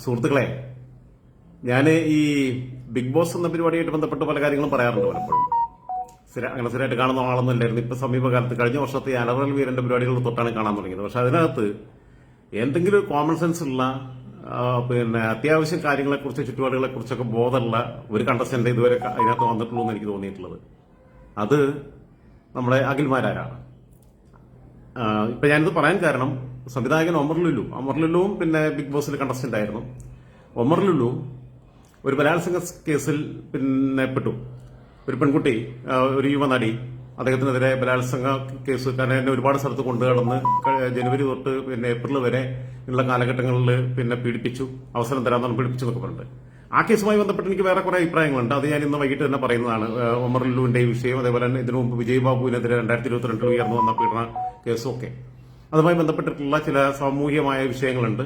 സുഹൃത്തുക്കളെ, ഞാൻ ഈ ബിഗ് ബോസ് എന്ന പരിപാടിയായിട്ട് ബന്ധപ്പെട്ട് പല കാര്യങ്ങളും പറയാറുണ്ട് പലപ്പോഴും. അങ്ങനെ സ്ഥിരമായിട്ട് കാണുന്ന ആളൊന്നുമില്ലായിരുന്നു. ഇപ്പൊ സമീപകാലത്ത് കഴിഞ്ഞ വർഷത്തെ അലറൽ വീരന്റെ പരിപാടികൾ തൊട്ടാണ് കാണാൻ തുടങ്ങിയത്. പക്ഷെ അതിനകത്ത് എന്തെങ്കിലും ഒരു കോമൺ സെൻസ് ഉള്ള അത്യാവശ്യം കാര്യങ്ങളെക്കുറിച്ച് ചുറ്റുപാടുകളെക്കുറിച്ചൊക്കെ ബോധമുള്ള ഒരു കണ്ടസ്റ്റന്റ് ഇതുവരെ അതിനകത്ത് വന്നിട്ടുള്ളൂ എന്ന് എനിക്ക് തോന്നിയിട്ടുള്ളത് അത് നമ്മുടെ അഖിൽമാരാരാണ്. ഇപ്പൊ ഞാനിത് പറയാൻ കാരണം സംവിധായകൻ ഒമർ ലുലുവും പിന്നെ ബിഗ് ബോസിൽ കണ്ടസ്റ്റന്റ് ആയിരുന്നു. ഒമർ ലുലു ഒരു ബലാത്സംഗ കേസിൽ പെട്ടു. ഒരു പെൺകുട്ടി, ഒരു യുവനടി, അദ്ദേഹത്തിനെതിരെ ബലാത്സംഗ കേസ് കാരണം ഒരുപാട് സ്ഥലത്ത് കൊണ്ടുകടന്ന് ജനുവരി തൊട്ട് ഏപ്രിൽ വരെ ഉള്ള കാലഘട്ടങ്ങളിൽ പീഡിപ്പിച്ചു, അവസരം തരാമെന്നാണ് പീഡിപ്പിച്ചു എന്നൊക്കെ പറഞ്ഞിട്ട്. ആ കേസുമായി ബന്ധപ്പെട്ട് എനിക്ക് വേറെ കുറെ അഭിപ്രായങ്ങളുണ്ട്. അത് ഞാൻ ഇന്ന് വൈകിട്ട് തന്നെ പറയുന്നതാണ്. ഒമർ ലുലുവിന്റെ വിഷയം, അതേപോലെ തന്നെ ഇതിനു മുമ്പ് വിജയ് ബാബുവിനെതിരെ 2022 ഉയർന്നു വന്ന പീഡന കേസും ഒക്കെ അതുമായി ബന്ധപ്പെട്ടിട്ടുള്ള ചില സാമൂഹികമായ വിഷയങ്ങളുണ്ട്.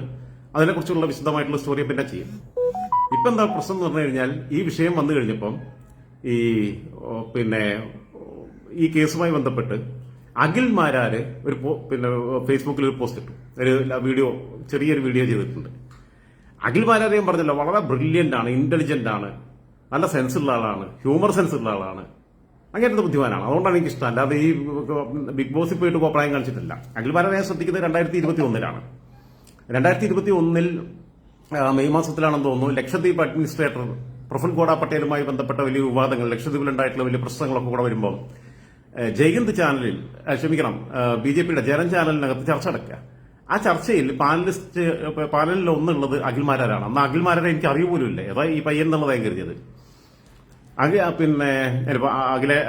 അതിനെക്കുറിച്ചുള്ള വിശദമായിട്ടുള്ള സ്റ്റോറി പിന്നെ ചെയ്യും. ഇപ്പൊ എന്താ പ്രശ്നം എന്ന് പറഞ്ഞു കഴിഞ്ഞാൽ, ഈ വിഷയം വന്നു കഴിഞ്ഞപ്പം ഈ കേസുമായി ബന്ധപ്പെട്ട് അഖിൽമാരാര് ഒരു ഫേസ്ബുക്കിൽ ഒരു പോസ്റ്റ് ഇട്ടു, ഒരു ചെറിയൊരു വീഡിയോ ചെയ്തിട്ടുണ്ട്. അഖിൽമാരാരെ ഞാൻ പറഞ്ഞല്ലോ, വളരെ ബ്രില്യന്റ് ആണ്, ഇന്റലിജന്റ് ആണ്, നല്ല സെൻസ് ഉള്ള ആളാണ്, ഹ്യൂമർ സെൻസ് ഉള്ള ആളാണ്, അങ്ങനത്തെ ബുദ്ധിമാനാണ്. അതുകൊണ്ടാണ് എനിക്ക് ഇഷ്ടം. അല്ലാതെ ഈ ബിഗ് ബോസിൽ പോയിട്ട് കോപ്രായം കാണിച്ചിട്ടില്ല. അഖിൽമാരെ ഞാൻ ശ്രദ്ധിക്കുന്നത് 2021 2021 മെയ് മാസത്തിലാണെന്ന് തോന്നുന്നു. ലക്ഷദ്വീപ് അഡ്മിനിസ്ട്രേറ്റർ പ്രഫുൽ ഗോഡ പട്ടേലുമായി ബന്ധപ്പെട്ട വലിയ വിവാദങ്ങൾ, ലക്ഷദ്വീപിലുണ്ടായിട്ടുള്ള വലിയ പ്രശ്നങ്ങളൊക്കെ കൂടെ വരുമ്പോൾ ജയ്ഹിന്ദ് ചാനലിൽ, BJPയുടെ ജനം ചാനലിനകത്ത് ചർച്ച നടക്കുക. ആ ചർച്ചയിൽ പാനലിൽ ഒന്നുള്ളത് അഖിൽമാരാരാണ്. അന്ന് അഖിൽമാരാരെ എനിക്ക് അറിയുപോലുമില്ല, ഏതാ ഈ പയ്യൻ എന്നുള്ളതായി കരുതിയത്. അഖിലെ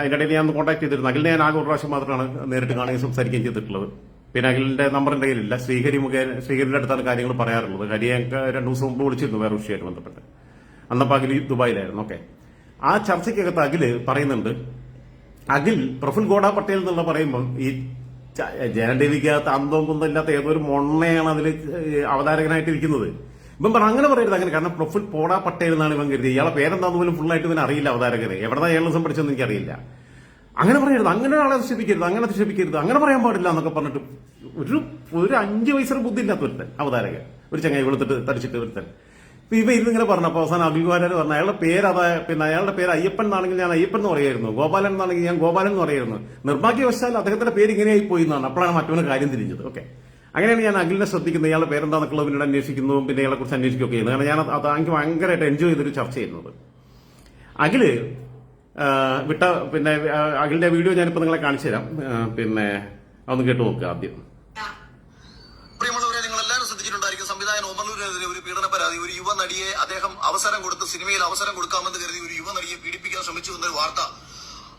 അതിന്റെ ഇടയിൽ ഞാൻ കോൺടാക്ട് ചെയ്തിരുന്നു. അഖിലിനെ ഞാൻ ആകെ ഒരു പ്രാവശ്യം മാത്രമാണ് നേരിട്ട് കാണുകയും സംസാരിക്കുകയും ചെയ്തിട്ടുള്ളത്. പിന്നെ അഖിലിന്റെ നമ്പർ എന്റെ കയ്യിലില്ല. ശ്രീഹരിയുടെ അടുത്താണ് കാര്യങ്ങൾ പറയാറുള്ളത്. ഹരിയെ 2 ദിവസം മുമ്പ് വിളിച്ചിരുന്നു വേറെ വിഷയമായിട്ട് ബന്ധപ്പെട്ട്. അന്നപ്പോ അഖിൽ ദുബായിലായിരുന്നു. ഓക്കെ, ആ ചർച്ചയ്ക്കകത്ത് അഖില് പറയുന്നുണ്ട്, അഖിൽ പ്രഫുൽ ഗോഡ പട്ടേൽ എന്നുള്ള പറയുമ്പോൾ ഈ ജനദേവിക്കകത്ത് അന്തവും കുന്തം ഇല്ലാത്ത ഏതൊരു മൊണ്ണയാണ് അതിൽ അവതാരകനായിട്ട് ഇരിക്കുന്നത്. ഇവൻ പറഞ്ഞു അങ്ങനെ പറയരുത്, അങ്ങനെ, കാരണം പ്രഫുൽ ഗോഡ പട്ടേൽ എന്നാണ് ഇവൻ കരുതി. ഇയാളെ പേരെന്താന്ന് പോലും ഫുള്ളായിട്ട് ഇവൻ അറിയില്ല, അവതാരകരെ എവിടെന്നാ ജേർണലിസം പഠിച്ചെന്ന് എനിക്കറിയില്ല. അങ്ങനെ പറയരുത്, അങ്ങനെ ആളെ അധിക്ഷേപിക്കരുത്, അങ്ങനെ പറയാൻ പാടില്ല എന്നൊക്കെ പറഞ്ഞിട്ട് ഒരു 5 വയസ്സിന് ബുദ്ധി ഇല്ലാത്ത ഒരുത്തൻ അവതാരകൻ, ഒരു ചങ്ങായി വെളുത്തിട്ട് തടിച്ചിട്ട് ഒരുത്തൻ. ഇവ ഇതിങ്ങനെ പറഞ്ഞപ്പോൾ അവസാനം അഖിൽമാരാര് പറഞ്ഞു, അയാളുടെ പേര് അയാളുടെ പേര് അയ്യപ്പൻ എന്നാണെങ്കിൽ ഞാൻ അയ്യപ്പൻ എന്ന് പറയായിരുന്നു, ഗോപാലൻ എന്നാണെങ്കിൽ ഞാൻ ഗോപാലൻ എന്ന് പറയായിരുന്നു. നിർഭാഗ്യവശാൽ അദ്ദേഹത്തിന്റെ പേര് ഇങ്ങനെയായി പോയി എന്നാണ്. അപ്പോഴാണ് മറ്റവന് കാര്യം തിരിഞ്ഞത്. ഓക്കെ, അങ്ങനെയാണ് ഞാൻ അഖിലിനെ ശ്രദ്ധിക്കുന്നത്. ഇയാളുടെ പേരെന്താണെന്നുള്ള പിന്നീട് അന്വേഷിക്കുന്നതും പിന്നെ ഇയാളെ കുറിച്ച് അന്വേഷിക്കുകയൊക്കെ ചെയ്യുന്നത്. കാരണം ഞാൻ എനിക്ക് ഭയങ്കരമായിട്ട് എൻജോയ് ചെയ്തൊരു ചർച്ച ചെയ്യുന്നത്. അഖില് അഖിലിന്റെ വീഡിയോ ഞാനിപ്പോ നിങ്ങളെ കാണിച്ചു തരാം. അതൊന്ന് കേട്ടു നോക്കുക ആദ്യം. സംവിധായകൻ ഒമർ ലുലുവിനെതിരെ ഒരു പീഡന പരാതി, ഒരു യുവ നടിയെ അദ്ദേഹം അവസരം കൊടുത്ത് സിനിമയിൽ അവസരം കൊടുക്കാമെന്ന് കരുതി ഒരു യുവ നടിയെ പീഡിപ്പിക്കാൻ ശ്രമിച്ചു എന്നൊരു വാർത്ത,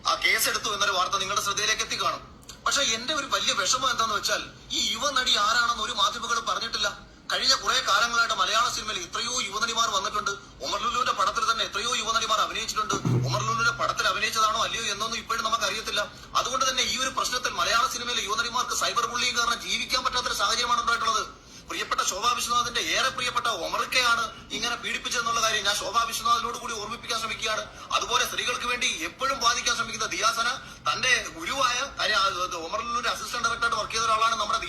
ആ കേസെടുത്തു എന്നൊരു വാർത്ത നിങ്ങളുടെ ശ്രദ്ധയിലേക്ക് എത്തിക്കാണും. പക്ഷെ എന്റെ ഒരു വലിയ വിഷമം എന്താന്ന് വെച്ചാൽ, ഈ യുവ നടി ആരാണെന്ന് ഒരു മാധ്യമങ്ങളും പറഞ്ഞിട്ടില്ല. കഴിഞ്ഞ കുറെ കാലങ്ങളായിട്ട് മലയാള സിനിമയിൽ എത്രയോ യുവനടിമാർ വന്നിട്ടുണ്ട്. ഒമർ ലുലുവിന്റെ പടത്തിൽ തന്നെ എത്രയോ യുവനടിമാർ അഭിനയിച്ചിട്ടുണ്ട്. ഒമർ ലുലുവിന്റെ പടത്തിൽ അഭിനയിച്ചതാണോ അല്ലയോ എന്നൊന്നും ഇപ്പോഴും നമുക്ക് അറിയത്തില്ല. അതുകൊണ്ട് തന്നെ ഈ ഒരു പ്രശ്നത്തിൽ മലയാള സിനിമയിലെ യുവനടിമാർക്ക് സൈബർ ബുള്ളിങ് കാരണം ജീവിക്കാൻ പറ്റാത്തൊരു സാഹചര്യമാണ് ഉണ്ടായിട്ടുള്ളത്. പ്രിയപ്പെട്ട ശോഭാ വിശ്വനാഥിന്റെ ഏറെ പ്രിയപ്പെട്ട ഒമർക്കയാണ് ഇങ്ങനെ പീഡിപ്പിച്ചതെന്നുള്ള കാര്യം ഞാൻ ശോഭാ വിശ്വനാഥിനോട് കൂടി ഓർമ്മിപ്പിക്കാൻ ശ്രമിക്കുകയാണ്. അതുപോലെ സ്ത്രീകൾക്ക് വേണ്ടി എപ്പോഴും ബാധിക്കാൻ ശ്രമിക്കുന്ന ദിയാസന, തന്റെ ഗുരുവായ ഒമർ ലുലുവിന്റെ അസിസ്റ്റന്റ് ഡയറക്ടറായിട്ട് വർക്ക് ചെയ്ത ഒരാളാണ് നമ്മുടെ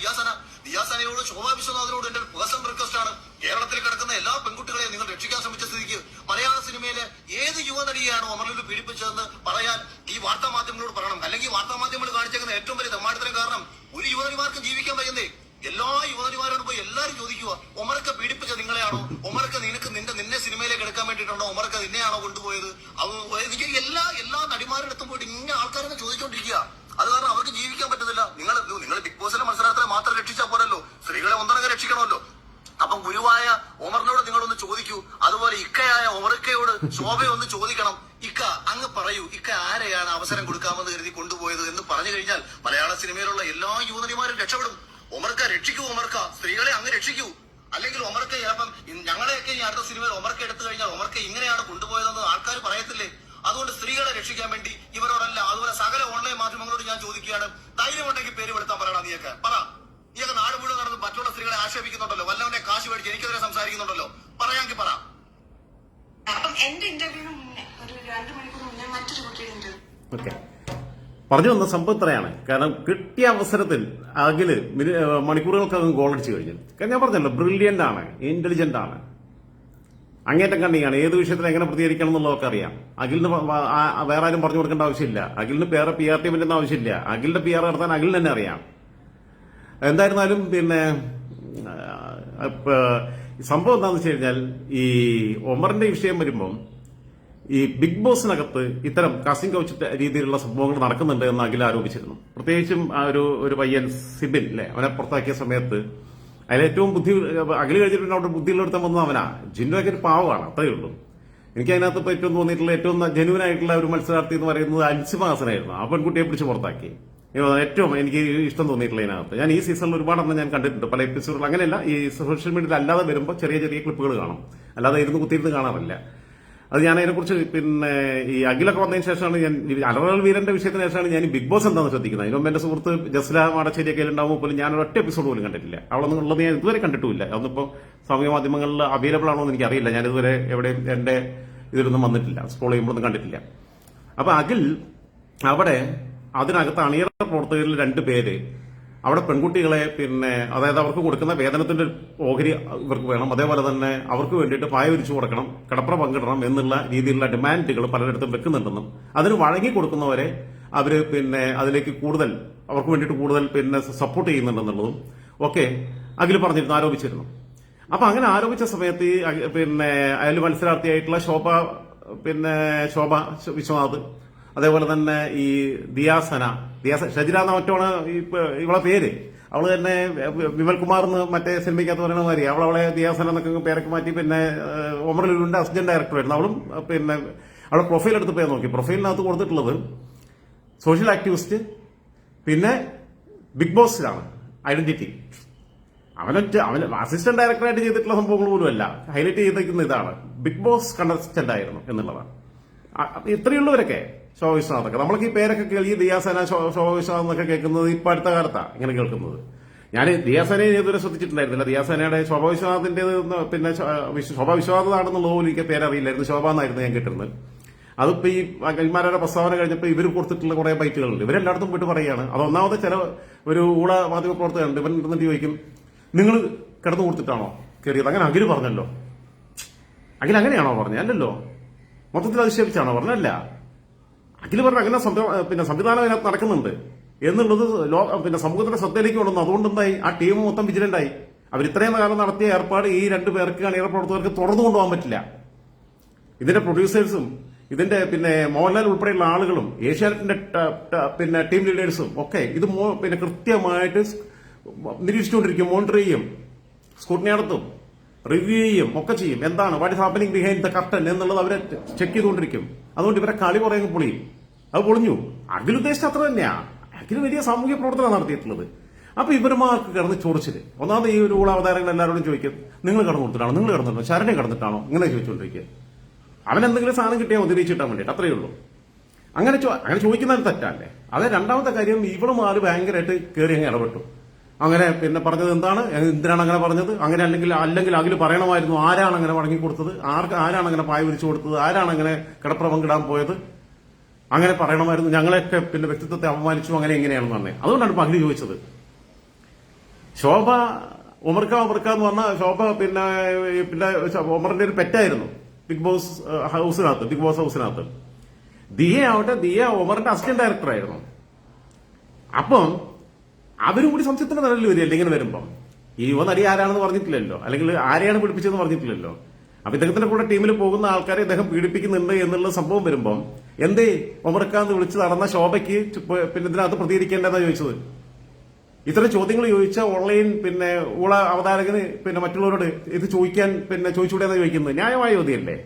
ദിയാസനയോട് ശോഭാ വിശ്വനാഥിനോട് എന്റെ പേഴ്സണൽ റിക്വസ്റ്റ് ആണ്, കേരളത്തിൽ കിടക്കുന്ന എല്ലാ പെൺകുട്ടികളെയും നിങ്ങൾ രക്ഷിക്കാൻ ശ്രമിച്ച സ്ഥിതിക്ക് മലയാള സിനിമയിലെ ഏത് യുവനടിയെയാണ് ഒമർ ലുലു പീഡിപ്പിച്ചതെന്ന് പറയാൻ ഈ വാർത്താ മാധ്യമങ്ങളോട് പറയണം. അല്ലെങ്കിൽ വാർത്താ മാധ്യമങ്ങൾ കാണിച്ചേക്കുന്ന ഏറ്റവും വലിയ തെമ്മാടിത്തരം കാരണം ഒരു യുവനടിമാർക്കും ജീവിക്കാൻ കഴിയുന്നേ. എല്ലാ യുവനടിമാരോട് പോയി എല്ലാരും ചോദിക്കുക, ഒമറൊക്കെ പീഡിപ്പിച്ച നിങ്ങളെയാണോ? ഒമറൊക്കെ നിന്നെ സിനിമയിലേക്ക് എടുക്കാൻ വേണ്ടിയിട്ടുണ്ടോ? ഒമറൊക്കെ നിന്നെയാണോ കൊണ്ടുപോയത്? എല്ലാ നടിമാരുടെ അടുത്തും പോയിട്ട് ഇങ്ങനെ ആൾക്കാരെ ചോദിച്ചോണ്ടിരിക്കുക. അത് കാരണം അവർക്ക് ജീവിക്കാൻ പറ്റുന്നില്ല. നിങ്ങൾ ബിഗ് ബോസിലെ മത്സരത്തിലെ മാത്രം രക്ഷിച്ചാൽ പോരല്ലോ, സ്ത്രീകളെ ഒന്നടങ്കം രക്ഷിക്കണമല്ലോ. അപ്പം ഗുരുവായ ഒമറിനോട് നിങ്ങളൊന്ന് ചോദിക്കൂ. അതുപോലെ ഇക്കയായ ഒമറിക്കയോട് ശോഭയൊന്ന് ചോദിക്കണം, ഇക്ക അങ്ങ് പറയൂ, ഇക്ക ആരെയാണ് അവസരം കൊടുക്കാമെന്ന് കരുതി കൊണ്ടുപോയത് എന്ന് പറഞ്ഞു കഴിഞ്ഞാൽ മലയാള സിനിമയിലുള്ള എല്ലാ യുവനടിമാരും രക്ഷപ്പെടും. ഒമർക്ക രക്ഷിക്കൂ, ഒമർക്ക സ്ത്രീകളെ അങ്ങ് രക്ഷിക്കൂ. അല്ലെങ്കിൽ ഒമർക്ക ചിലപ്പം ഞങ്ങളെയൊക്കെ ഈ അടുത്ത സിനിമയിൽ ഒമർക്ക എടുത്തു കഴിഞ്ഞാൽ ഒമർക്ക ഇങ്ങനെയാണ് കൊണ്ടുപോയതെന്ന് ആൾക്കാർ പറയത്തില്ലേ? അതുകൊണ്ട് സ്ത്രീകളെ രക്ഷിക്കാൻ വേണ്ടി ഇവരോടല്ല, അതുപോലെ സകല ഓൺലൈൻ മാധ്യമങ്ങളോട് ഞാൻ ചോദിക്കുകയാണ്, ധൈര്യമുണ്ടെങ്കിൽ പേര് വെളുത്താൻ പറയണം. നീയൊക്കെ നാട് മുഴുവൻ നടന്ന് മറ്റുള്ള സ്ത്രീകളെ ആക്ഷേപിക്കുന്നുണ്ടല്ലോ, വല്ലവന്റെ കാശ് മേടിച്ച് എനിക്കെതിരെ സംസാരിക്കുന്നുണ്ടല്ലോ, പറയാമെങ്കിൽ പറ. അപ്പം എന്റെ ഇന്റർവ്യൂവിന് മുന്നേ ഒരു 2 മണിക്കൂർ മുന്നേ മറ്റൊരു കുട്ടിയുടെ ഇന്റർവ്യൂ പറഞ്ഞു വന്ന സംഭവം ഇത്രയാണ്. കാരണം കിട്ടിയ അവസരത്തിൽ അഖില് മണിക്കൂറുകൾക്കകം ഗോൾ അടിച്ചു കഴിഞ്ഞു. കാരണം ഞാൻ പറഞ്ഞല്ലോ, ബ്രില്യന്റ് ആണ്, ഇന്റലിജന്റ് ആണ്, അങ്ങേറ്റം കണ്ണിയാണ്. ഏത് വിഷയത്തിൽ എങ്ങനെ പ്രതികരിക്കണം എന്നുള്ളതൊക്കെ അറിയാം. അഖിലിന് വേറെ ആരും പറഞ്ഞു കൊടുക്കേണ്ട ആവശ്യമില്ല. അഖിലിന് വേറെ PR ടീമിന്റെ ഒന്നും ആവശ്യമില്ല. അഖിലിന്റെ PR നടത്താൻ അഖിലിന് തന്നെ അറിയാം. എന്തായിരുന്നാലും പിന്നെ സംഭവം എന്താണെന്ന് വെച്ച് കഴിഞ്ഞാൽ, ഈ ഒമറിന്റെ വിഷയം വരുമ്പം ഈ ബിഗ് ബോസിനകത്ത് ഇത്തരം കാസ്റ്റിംഗ് കൗച്ച് രീതിയിലുള്ള സംഭവങ്ങൾ നടക്കുന്നുണ്ട് എന്ന് അഖിൽ ആരോപിച്ചിരുന്നു. പ്രത്യേകിച്ചും ഒരു പയ്യൻ സിബിൻ അല്ലെ, അവനെ പുറത്താക്കിയ സമയത്ത് അതിലേറ്റവും അഖിൽ കഴിഞ്ഞിട്ട് അവിടെ ബുദ്ധിയിലെടുത്താൻ വന്നത് അവനാ. ജിന്നുവൊക്കെ ഒരു പാവമാണ്, അത്രയേ ഉള്ളൂ. എനിക്ക് അതിനകത്ത് ഇപ്പൊ ഏറ്റവും തോന്നിയിട്ടുള്ള ഏറ്റവും ജെന്യുവൻ ആയിട്ടുള്ള ഒരു മത്സരാർത്ഥി എന്ന് പറയുന്നത് അൻസിമാസനായിരുന്നു. ആ പെൺകുട്ടിയെ പിടിച്ച് പുറത്താക്കി. ഏറ്റവും എനിക്ക് ഇഷ്ടം തോന്നിയിട്ടുള്ള ഇതിനകത്ത്, ഞാൻ ഈ സീസണിൽ ഒരുപാടെണ്ണം ഞാൻ കണ്ടിട്ടുണ്ട്, പല എപ്പിസോഡുകൾ. അങ്ങനെയല്ല, ഈ സോഷ്യൽ മീഡിയയിൽ അല്ലാതെ വരുമ്പോൾ ചെറിയ ചെറിയ ക്ലിപ്പുകൾ കാണും, അല്ലാതെ കുത്തിയിരുന്ന് കാണാറില്ല. അത് ഞാൻ അതിനെക്കുറിച്ച് പിന്നെ ഈ അഖിലൊക്കെ വന്നതിന് ശേഷമാണ് ഞാൻ അലറൽ വീരന്റെ വിഷയത്തിന് ശേഷമാണ് ഞാൻ ബിഗ് ബോസ് എന്താണെന്ന് ശ്രദ്ധിക്കുന്നത്. അതിനുമ്പ് എന്റെ സുഹൃത്ത് ജസ്ല മാടശ്ശേരിയൊക്കെ ഉണ്ടാവുമ്പോൾ പോലും ഞാൻ ഒരൊറ്റ എപ്പിസോഡ് പോലും കണ്ടിട്ടില്ല. അവളൊന്നും ഉള്ളത് ഞാൻ ഇതുവരെ കണ്ടിട്ടുമില്ല. അതൊന്നിപ്പോൾ സാമൂഹ്യ മാധ്യമങ്ങളിൽ അവൈലബിൾ ആണോ എന്ന് എനിക്കറിയില്ല. ഞാൻ ഇതുവരെ എവിടെയും എന്റെ ഇതിലൊന്നും വന്നിട്ടില്ല, സ്ക്രോൾ ചെയ്യുമ്പോഴൊന്നും കണ്ടിട്ടില്ല. അപ്പൊ അഖിൽ അവിടെ അതിനകത്ത് അണിയറ പ്രവർത്തകരിൽ 2 പേര് അവിടെ പെൺകുട്ടികളെ പിന്നെ അതായത് അവർക്ക് കൊടുക്കുന്ന വേതനത്തിന്റെ ഓഹരി ഇവർക്ക് വേണം, അതേപോലെ തന്നെ അവർക്ക് വേണ്ടിയിട്ട് പായ വിരിച്ചു കൊടുക്കണം, കിടപ്പറ പങ്കിടണം എന്നുള്ള രീതിയിലുള്ള ഡിമാൻഡുകൾ പലയിടത്തും വെക്കുന്നുണ്ടെന്നും അതിന് വഴങ്ങി കൊടുക്കുന്നവരെ അവര് പിന്നെ അതിലേക്ക് കൂടുതൽ അവർക്ക് വേണ്ടിയിട്ട് കൂടുതൽ പിന്നെ സപ്പോർട്ട് ചെയ്യുന്നുണ്ടെന്നുള്ളതും ഒക്കെ അഖിൽ പറഞ്ഞിരുന്നു, ആരോപിച്ചിരുന്നു. അപ്പൊ അങ്ങനെ ആരോപിച്ച സമയത്ത് പിന്നെ അതിൽ മത്സരാർത്ഥിയായിട്ടുള്ള ശോഭ വിശ്വനാഥ്, അതേപോലെ തന്നെ ഈ ദിയാസന ഷജിരാന്ന മറ്റോണ് ഇവളെ പേര്, അവള് തന്നെ വിമൽകുമാർ എന്ന് മറ്റേ സിനിമയ്ക്കകത്ത് പറയുന്ന മാതിരി അവളെ ദിയാസന എന്നൊക്കെ പേരൊക്കെ മാറ്റി പിന്നെ ഒമർ ലുലുവിന്റെ അസിസ്റ്റന്റ് ഡയറക്ടറായിരുന്നു. അവളും പിന്നെ അവളെ പ്രൊഫൈൽ എടുത്ത് പോയി നോക്കി. പ്രൊഫൈലിനകത്ത് കൊടുത്തിട്ടുള്ളത് സോഷ്യൽ ആക്ടിവിസ്റ്റ്, പിന്നെ ബിഗ് ബോസിലാണ് ഐഡന്റിറ്റി. അവന് അസിസ്റ്റന്റ് ഡയറക്ടറായിട്ട് ചെയ്തിട്ടുള്ള സംഭവങ്ങൾ പോലുമല്ല, ഹൈലൈറ്റ് ചെയ്തിരിക്കുന്ന ഇതാണ് ബിഗ് ബോസ് കണ്ടസ്റ്റന്റ് ആയിരുന്നു എന്നുള്ളതാണ്. ഇത്രയുള്ളവരൊക്കെ ശോഭ വിശ്വനാഥൊക്കെ നമ്മളൊക്കെ ഈ പേരൊക്കെ കേൾക്കി ദിയാസേന ശോഭ വിശ്വനാഥ് എന്നൊക്കെ കേൾക്കുന്നത് ഇപ്പൊ അടുത്ത കാലത്താണ് ഇങ്ങനെ കേൾക്കുന്നത്. ഞാൻ ദിയാസേനയെ ഇതുവരെ ശ്രദ്ധിച്ചിട്ടുണ്ടായിരുന്നില്ല. ദിയാസേനയുടെ ശോഭ വിശ്വനാഥിന്റേത് പിന്നെ ശോഭ വിശ്വനാഥാണെന്നുള്ളത് പോലും എനിക്ക് പേരറിയില്ലായിരുന്നു. ശോഭ എന്നായിരുന്നു ഞാൻ കേട്ടിരുന്നത്. അതിപ്പോ ഈ അഖിൽമാരുടെ പ്രസ്താവന കഴിഞ്ഞപ്പോൾ ഇവർ കൊടുത്തിട്ടുള്ള കുറെ ബൈറ്റുകളുണ്ട്. ഇവരെല്ലായിടത്തും പോയിട്ട് പറയുകയാണ്. അത് ഒന്നാമത്തെ ചില ഒരു ഊള മാധ്യമ പ്രവർത്തകരുണ്ട്, ഇവൻ ഇരുന്നിട്ട് ചോദിക്കും, നിങ്ങൾ കിടന്നു കൊടുത്തിട്ടാണോ കയറിയത്? അങ്ങനെ അഖിൽ പറഞ്ഞല്ലോ. അഖിൽ അങ്ങനെയാണോ പറഞ്ഞത്? അല്ലല്ലോ. മൊത്തത്തിൽ അധിക്ഷേപിച്ചാണോ പറഞ്ഞല്ല. അഖിൽ പറഞ്ഞ അങ്ങനെ പിന്നെ സംവിധാനം അതിനകത്ത് നടക്കുന്നുണ്ട് എന്നുള്ളത് പിന്നെ സമൂഹത്തിന്റെ ശ്രദ്ധയിലേക്ക് കൊണ്ടുവന്നു. അതുകൊണ്ട് എന്തായി, ആ ടീം മൊത്തം വിജിലന്റായി. അവർ ഇത്രയും കാലം നടത്തിയ ഏർപ്പാട് ഈ 2 പേർക്ക് അണിയറ പ്രവർത്തകർക്ക് തുടർന്നു കൊണ്ടുപോകാൻ പറ്റില്ല. ഇതിന്റെ പ്രൊഡ്യൂസേഴ്സും ഇതിന്റെ പിന്നെ മോഹൻലാൽ ഉൾപ്പെടെയുള്ള ആളുകളും ഏഷ്യാനെറ്റിന്റെ പിന്നെ ടീം ലീഡേഴ്സും ഒക്കെ ഇത് പിന്നെ കൃത്യമായിട്ട് നിരീക്ഷിച്ചുകൊണ്ടിരിക്കും, മോണിറ്റർ ചെയ്യും, സ്ക്രൂട്ടിനി നടത്തും, റിവ്യൂ ചെയ്യും, ഒക്കെ ചെയ്യും. എന്താണ് what is happening behind the curtain എന്നുള്ളത് അവരെ ചെക്ക് ചെയ്തുകൊണ്ടിരിക്കും. അതുകൊണ്ട് ഇവരെ കളി കുറേ പൊളിയും. അത് പൊളിഞ്ഞു. അഖിൽ ഉദ്ദേശിച്ച അത്ര തന്നെയാ. അഖിൽ വലിയ സാമൂഹ്യ പ്രവർത്തനം നടത്തിയിട്ടുള്ളത്. അപ്പൊ ഇവരുമാർക്ക് കിടന്ന് ചൊറിച്ചില്. ഒന്നാമത് ഈ ഒരു അവതാരങ്ങൾ എല്ലാവരോടും ചോദിക്കും, നിങ്ങൾ കടന്നു കൊടുത്തിട്ടാണോ, നിങ്ങൾ കിടന്നിട്ടോ, ശരണ്യം കിടന്നിട്ടാണോ, ഇങ്ങനെ ചോദിച്ചുകൊണ്ടിരിക്കുക. അവൻ എന്തെങ്കിലും സാധനം കിട്ടിയാൽ ഒതിരിച്ച് കിട്ടാൻ വേണ്ടിയിട്ട്, അത്രയേ ഉള്ളൂ. അങ്ങനെ ചോദിക്കുന്നത് തെറ്റല്ലേ. അതെ. രണ്ടാമത്തെ കാര്യം, ഇവളുമാര് ഭയങ്കരമായിട്ട് കയറി അങ്ങ് ഇടപെട്ടു. അങ്ങനെ പിന്നെ പറഞ്ഞത് എന്താണ്, എന്തിനാണ് അങ്ങനെ പറഞ്ഞത്, അങ്ങനെ അല്ലെങ്കിൽ അഖിൽ പറയണമായിരുന്നു ആരാണ് അങ്ങനെ വഴങ്ങി കൊടുത്തത്, ആരാണ് അങ്ങനെ പായ വിരിച്ചു കൊടുത്തത്, ആരാണ് അങ്ങനെ കിടപ്പറ പങ്കിടാൻ പോയത്, അങ്ങനെ പറയണമായിരുന്നു, ഞങ്ങളെയൊക്കെ പിന്നെ വ്യക്തിത്വത്തെ അപമാനിച്ചു, അങ്ങനെ എങ്ങനെയാണെന്ന് പറഞ്ഞത്. അതുകൊണ്ടാണ് ഇപ്പൊ അഖിൽ ചോദിച്ചത്. ശോഭ ഉമർക്ക എന്ന് പറഞ്ഞ ശോഭ പിന്നെ ഉമറിന്റെ ഒരു പെറ്റായിരുന്നു ബിഗ് ബോസ് ഹൗസിനകത്ത്. ദിയ ഉമറിന്റെ അസിസ്റ്റന്റ് ഡയറക്ടറായിരുന്നു. അപ്പം അവരും കൂടി സംശയത്തിന്റെ നിലയിൽ വരികയല്ലേ ഇങ്ങനെ വരുമ്പം. ഈ നടി ആരാണെന്ന് പറഞ്ഞിട്ടില്ലല്ലോ, അല്ലെങ്കിൽ ആരെയാണ് പിടിപ്പിച്ചതെന്ന് പറഞ്ഞിട്ടില്ലല്ലോ. അപ്പൊ ഇദ്ദേഹത്തിന്റെ കൂടെ ടീമിൽ പോകുന്ന ആൾക്കാരെ ഇദ്ദേഹം പീഡിപ്പിക്കുന്നുണ്ട് എന്നുള്ള സംഭവം വരുമ്പം എന്തേ ഉമർക്കാന്ന് വിളിച്ച് നടന്ന ശോഭയ്ക്ക് പിന്നെ ഇതിനകത്ത് പ്രതികരിക്കേണ്ടതാ ചോദിച്ചത്. ഇത്തരം ചോദ്യങ്ങൾ ചോദിച്ച ഓൺലൈൻ പിന്നെ ഊള അവതാരകന് പിന്നെ മറ്റുള്ളവരോട് ഇത് ചോദിക്കാൻ പിന്നെ ചോദിച്ചുകൂടെയെന്ന് ചോദിക്കുന്നത് ന്യായമായ ചോദ്യമല്ലേ.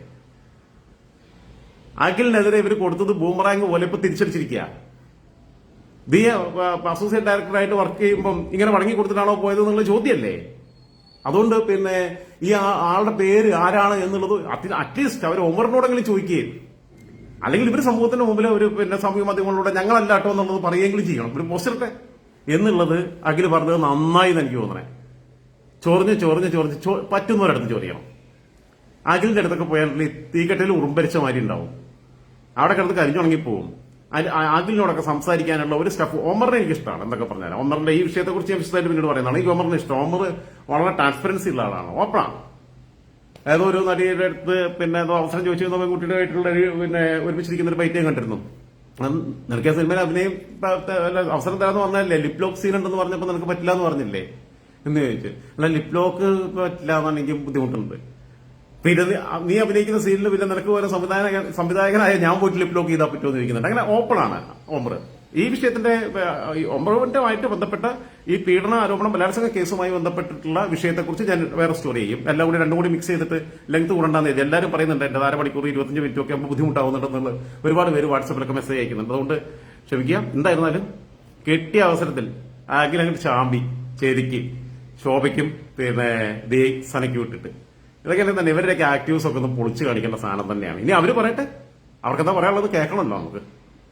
അഖിലിനെതിരെ ഇവർ കൊടുത്തത് ബൂമറാങ് പോലെ ഇപ്പൊ തിരിച്ചടിച്ചിരിക്കുക. ദിയ അസോസിയേറ്റ് ഡയറക്ടറായിട്ട് വർക്ക് ചെയ്യുമ്പം ഇങ്ങനെ വഴങ്ങി കൊടുത്തിട്ടാണോ പോയത് എന്നുള്ള ചോദ്യമല്ലേ. അതുകൊണ്ട് പിന്നെ ഈ ആളുടെ പേര് ആരാണ് എന്നുള്ളത് അറ്റ്ലീസ്റ്റ് അവർ ഉമറിനോടെങ്കിലും ചോദിക്കുകയും, അല്ലെങ്കിൽ ഇവർ സമൂഹത്തിന്റെ മുമ്പിൽ ഒരു പിന്നെ സാമൂഹ്യ മാധ്യമങ്ങളിലൂടെ ഞങ്ങളല്ല കേട്ടോ എന്നുള്ളത് പറയുകയെങ്കിലും ചെയ്യണം. ഒരു പോസ്റ്ററിട്ടെ എന്നുള്ളത് അഖിൽ പറഞ്ഞത് നന്നായി എനിക്ക് തോന്നണേ. ചൊറിഞ്ഞ് പറ്റുന്നവരടുത്ത് ചോദിക്കണം. അഖിലിന്റെ അടുത്തൊക്കെ പോയാൽ തീക്കെട്ടിൽ ഉറുമ്പരിച്ച മാതിരി ഉണ്ടാവും. അവിടെ കിടന്ന് കരിഞ്ഞുണങ്ങിപ്പോവും. അഖിലിനോടൊക്കെ സംസാരിക്കാനുള്ള ഒരു സ്റ്റഫ് ഒമറിനെ എനിക്ക് ഇഷ്ടമാണ്. എന്തൊക്കെ പറഞ്ഞാലും ഒമറിന്റെ ഈ വിഷയത്തെക്കുറിച്ച് ഞാൻ വിശദമായിട്ട് പിന്നീട് പറയുന്നതാണ്. എനിക്ക് ഒമറിനെ ഇഷ്ടം. ഒമർ വളരെ ട്രാൻസ്പെറൻസി ഉള്ള ആളാണ്, ഓപ്പണാണ്. ഏതോ ഒരു നടിയുടെ അടുത്ത് പിന്നെ ഏതോ അവസരം ചോദിച്ചു പെൺകുട്ടിയുടെ ആയിട്ടുള്ള പിന്നെ ഒരുമിച്ചിരിക്കുന്ന ഒരു ബൈറ്റ് ഞാൻ കണ്ടിരുന്നു. നിനക്ക് ആ സിനിമയിൽ അഭിനയം അവസരം തരാന്ന് പറഞ്ഞല്ലേ, ലിപ് ലോക്ക് സീൻ ഉണ്ടെന്ന് പറഞ്ഞപ്പോൾ നിനക്ക് പറ്റില്ല എന്ന് പറഞ്ഞില്ലേ എന്ന് ചോദിച്ചു. അല്ല, ലിപ് ലോക്ക് പറ്റില്ല എന്നാണ് എനിക്ക് ബുദ്ധിമുട്ടുണ്ട്. പിന്നെ നീ അഭിനയിക്കുന്ന സീനിൽ പിന്നെ നിനക്ക് പോലെ സംവിധായകനായ ഞാൻ പോയിട്ട് ലിപ് ലോക്ക് ചെയ്താൽ പറ്റുമോ എന്ന് ചോദിക്കുന്നുണ്ട്. അങ്ങനെ ഓപ്പണാണ് ഒമർ. ഈ വിഷയത്തിന്റെ ഒമറുമായിട്ട് ബന്ധപ്പെട്ട ഈ പീഡന ആരോപണം ബലാത്സംഗ കേസുമായി ബന്ധപ്പെട്ടിട്ടുള്ള വിഷയത്തെക്കുറിച്ച് ഞാൻ വേറെ സ്റ്റോറി ചെയ്യും. എല്ലാം കൂടി രണ്ടും കൂടി മിക്സ് ചെയ്തിട്ട് ലെങ്ത് കൂടണ്ടെന്ന് എഴുതി. എല്ലാവരും പറയുന്നുണ്ട് എന്റെ 1/2 മണിക്കൂർ 25 മിനിറ്റ് ഒക്കെ ആകുമ്പോൾ ബുദ്ധിമുട്ടാവുന്നുണ്ടെന്നുള്ളത് ഒരുപാട് പേര് വാട്സാപ്പിലൊക്കെ മെസ്സേജ് അയക്കുന്നുണ്ട്. അതുകൊണ്ട് ക്ഷമിക്കുക. എന്തായിരുന്നാലും കിട്ടിയ അവസരത്തിൽ അഖിലങ്ങോട്ട് ചാമ്പി ചേരിക്ക് ശോഭയ്ക്കും പിന്നെ ദേ സനയ്ക്ക് വിട്ടിട്ട് ഇതൊക്കെ തന്നെ ഇവരുടെയൊക്കെ ആക്ടീവ്സ് ഒക്കെ ഒന്ന് പൊളിച്ചു കാണിക്കേണ്ട സാധനം തന്നെയാണ്. ഇനി അവര് പറയട്ടെ, അവർക്കെന്താ പറയാനുള്ളത് കേൾക്കണമല്ലോ നമുക്ക്.